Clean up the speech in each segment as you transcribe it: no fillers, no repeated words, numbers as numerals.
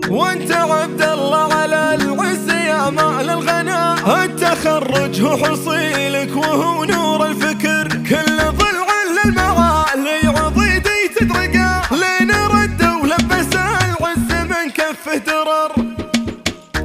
وانت عبد الله على العز يا مال الغنى، التخرج هو حصيلك وهو نور الفكر، كل ضلع للمعالي عضيدي تدرقه، لين رد ولبس العز من كفه درر.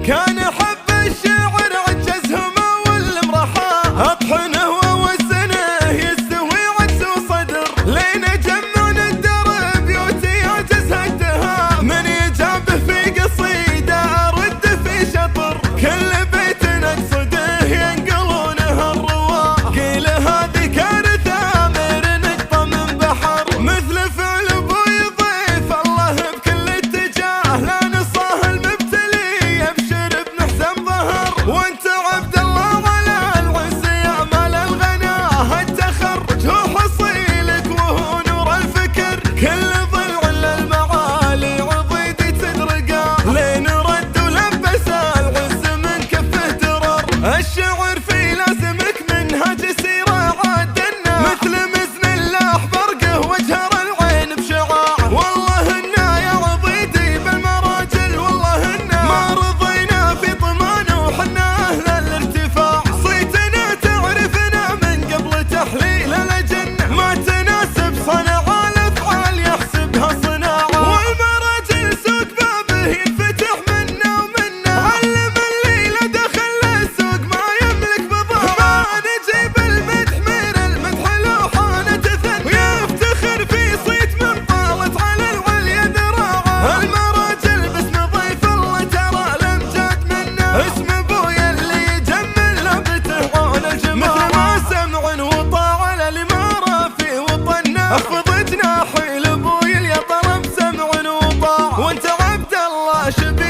كان حب الشعر عجزهم والمرحى، اطحنه ووزنه يستوي عجز وصدر، لين جمعنا الدر بيوتي عجز هدها، من يجابه في قصيده ارد في شطر، كل بيت نقصده ينقلونه الرواه، قيل هذه كارثه من نقطه من بحر، مثل فعل ابوي ضيف الله بكل اتجاه، لا نصاه المبتلي يبشر بنحسن ظهر. وانت عبد الله على العز يا مال الغنى، التخرج هو حصيلك وهو نور الفكر، كل ضلع للمعالي عضيدي تدرقه، لين رد ولبس العز من كفه درر. الشعر في لازمك منهج سيره عادنا، مثل مزن الله برقه وجهر العين بشعاع، والله انا يا عضيدي بالمراجل والله انا ما رضينا في طمانه وحنا اهل الارتفاع، صيتنا تعرفنا من قبل تحليل الجنه، ما تناسب صنع الافعال يحسبها صناعه، والمراجل سوق بابه ينفتح منا ومنا، علم الليله دخل السوق ما يملك بضاعه، ما نجيب المدح من المدح لوحانه ثنى، ويفتخر في صيت من طالت على العليا ذراعه، المراجل باسم ضيف الله ترى الامجاد منا، اسم ابويا اللي يجمل لبته عون الجماعه، مثل ما سمع وطاعه للاماره في وطننا، اخفض جناحي لابوي يا طرب سمع وطاعه. وانت عبد الله شبه